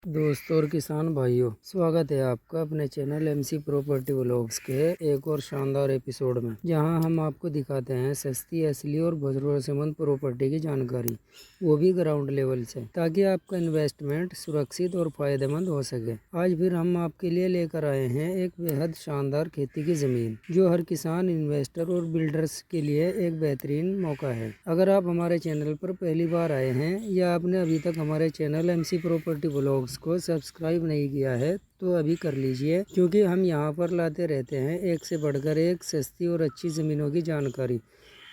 दोस्तों और किसान भाइयों, स्वागत है आपका अपने चैनल एमसी प्रॉपर्टी व्लॉग्स के एक और शानदार एपिसोड में, जहां हम आपको दिखाते हैं सस्ती, असली और भरोसेमंद प्रॉपर्टी की जानकारी, वो भी ग्राउंड लेवल से, ताकि आपका इन्वेस्टमेंट सुरक्षित और फायदेमंद हो सके। आज फिर हम आपके लिए लेकर आए हैं एक बेहद शानदार खेती की जमीन, जो हर किसान, इन्वेस्टर और बिल्डर्स के लिए एक बेहतरीन मौका है। अगर आप हमारे चैनल पर पहली बार आए हैं या आपने अभी तक हमारे चैनल एमसी प्रॉपर्टी व्लॉग्स को सब्सक्राइब नहीं किया है तो अभी कर लीजिए, क्योंकि हम यहां पर लाते रहते हैं एक से बढ़कर एक सस्ती और अच्छी ज़मीनों की जानकारी।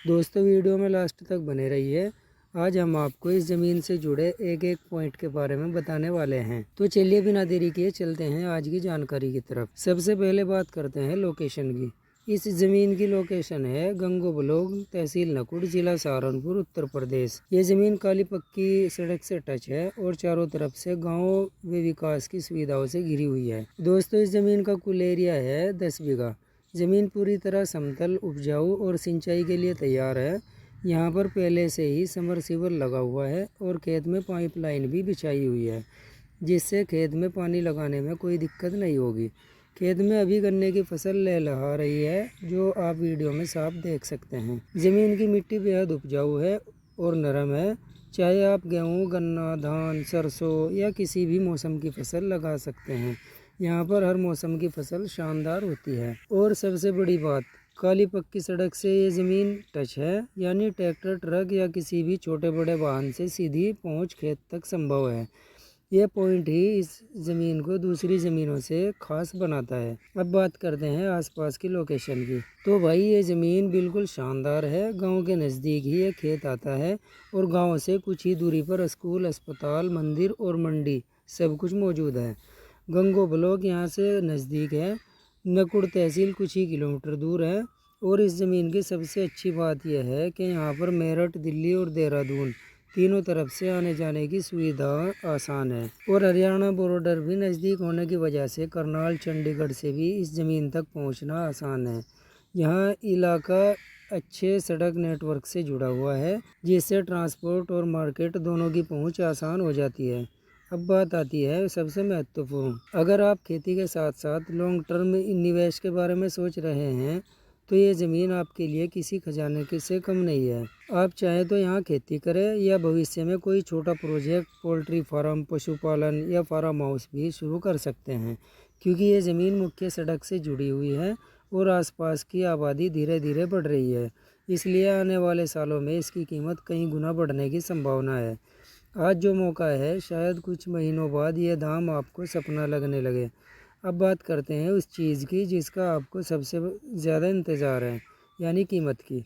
दोस्तों, वीडियो में लास्ट तक बने रहिए। आज हम आपको इस ज़मीन से जुड़े एक एक पॉइंट के बारे में बताने वाले हैं। तो चलिए बिना देरी किए चलते हैं आज की जानकारी की तरफ। सबसे पहले बात करते हैं लोकेशन की। इस ज़मीन की लोकेशन है गंगो ब्लॉक, तहसील नकुड़, जिला सहारनपुर, उत्तर प्रदेश। ये ज़मीन काली पक्की सड़क से टच है और चारों तरफ से गांव व विकास की सुविधाओं से घिरी हुई है। दोस्तों, इस ज़मीन का कुल एरिया है 10 बीघा। ज़मीन पूरी तरह समतल, उपजाऊ और सिंचाई के लिए तैयार है। यहाँ पर पहले से ही समरसीबल लगा हुआ है और खेत में पाइपलाइन भी बिछाई हुई है, जिससे खेत में पानी लगाने में कोई दिक्कत नहीं होगी। खेत में अभी गन्ने की फसल लहलहा रही है, जो आप वीडियो में साफ देख सकते हैं। ज़मीन की मिट्टी बेहद उपजाऊ है और नरम है। चाहे आप गेहूँ, गन्ना, धान, सरसों या किसी भी मौसम की फसल लगा सकते हैं। यहाँ पर हर मौसम की फसल शानदार होती है। और सबसे बड़ी बात, काली पक्की सड़क से ये ज़मीन टच है, यानी ट्रैक्टर, ट्रक या किसी भी छोटे बड़े वाहन से सीधी पहुँच खेत तक संभव है। यह पॉइंट ही इस ज़मीन को दूसरी ज़मीनों से खास बनाता है। अब बात करते हैं आसपास की लोकेशन की। तो भाई, ये ज़मीन बिल्कुल शानदार है। गांव के नज़दीक ही ये खेत आता है और गांव से कुछ ही दूरी पर स्कूल, अस्पताल, मंदिर और मंडी सब कुछ मौजूद है। गंगो ब्लॉक यहाँ से नज़दीक है। नकुड़ तहसील कुछ ही किलोमीटर दूर है। और इस ज़मीन की सबसे अच्छी बात यह है कि यहाँ पर मेरठ, दिल्ली और देहरादून तीनों तरफ से आने जाने की सुविधा आसान है। और हरियाणा बॉर्डर भी नज़दीक होने की वजह से करनाल, चंडीगढ़ से भी इस ज़मीन तक पहुंचना आसान है। यहाँ इलाका अच्छे सड़क नेटवर्क से जुड़ा हुआ है, जिससे ट्रांसपोर्ट और मार्केट दोनों की पहुंच आसान हो जाती है। अब बात आती है सबसे महत्वपूर्ण। अगर आप खेती के साथ साथ लॉन्ग टर्म निवेश के बारे में सोच रहे हैं, तो ये ज़मीन आपके लिए किसी खजाने के से कम नहीं है। आप चाहें तो यहाँ खेती करें या भविष्य में कोई छोटा प्रोजेक्ट, पोल्ट्री फार्म, पशुपालन या फार्म हाउस भी शुरू कर सकते हैं, क्योंकि ये ज़मीन मुख्य सड़क से जुड़ी हुई है और आसपास की आबादी धीरे धीरे बढ़ रही है। इसलिए आने वाले सालों में इसकी कीमत कई गुना बढ़ने की संभावना है। आज जो मौका है, शायद कुछ महीनों बाद ये दाम आपको सपना लगने लगे। अब बात करते हैं उस चीज़ की जिसका आपको सबसे ज़्यादा इंतज़ार है, यानी कीमत की।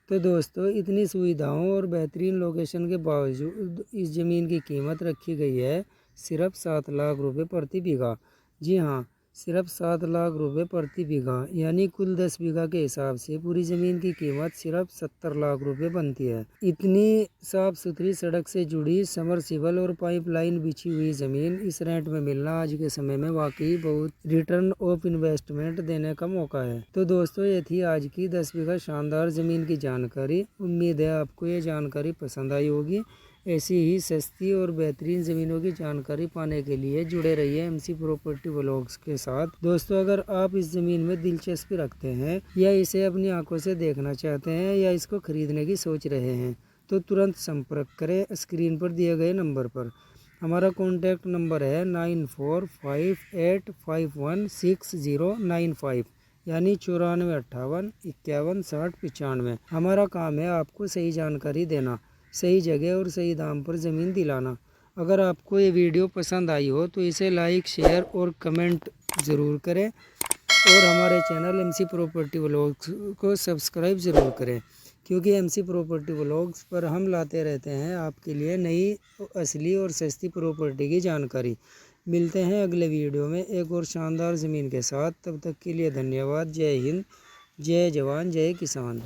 तो दोस्तों, इतनी सुविधाओं और बेहतरीन लोकेशन के बावजूद इस ज़मीन की कीमत रखी गई है सिर्फ 7 लाख रुपए प्रति बीघा। जी हाँ, सिर्फ 7 लाख रुपए प्रति बीघा, यानी कुल 10 बीघा के हिसाब से पूरी ज़मीन की कीमत सिर्फ 70 लाख रुपए बनती है। इतनी साफ सुथरी सड़क से जुड़ी, समरसीबल और पाइपलाइन बिछी हुई ज़मीन इस रेंट में मिलना आज के समय में वाकई बहुत रिटर्न ऑफ इन्वेस्टमेंट देने का मौका है। तो दोस्तों, ये थी आज की 10 बीघा शानदार ज़मीन की जानकारी। उम्मीद है आपको ये जानकारी पसंद आई होगी। ऐसी ही सस्ती और बेहतरीन ज़मीनों की जानकारी पाने के लिए जुड़े रहिए एमसी प्रॉपर्टी व्लॉग्स के साथ। दोस्तों, अगर आप इस ज़मीन में दिलचस्पी रखते हैं या इसे अपनी आंखों से देखना चाहते हैं या इसको खरीदने की सोच रहे हैं, तो तुरंत संपर्क करें स्क्रीन पर दिए गए नंबर पर। हमारा कॉन्टैक्ट नंबर है 9458516095, यानी 9458516095। हमारा काम है आपको सही जानकारी देना, सही जगह और सही दाम पर ज़मीन दिलाना। अगर आपको ये वीडियो पसंद आई हो तो इसे लाइक, शेयर और कमेंट ज़रूर करें और हमारे चैनल एमसी प्रॉपर्टी व्लॉग्स को सब्सक्राइब ज़रूर करें, क्योंकि एमसी प्रॉपर्टी व्लॉग्स पर हम लाते रहते हैं आपके लिए नई, असली और सस्ती प्रॉपर्टी की जानकारी। मिलते हैं अगले वीडियो में एक और शानदार ज़मीन के साथ। तब तक के लिए धन्यवाद। जय हिंद, जय जवान, जय किसान।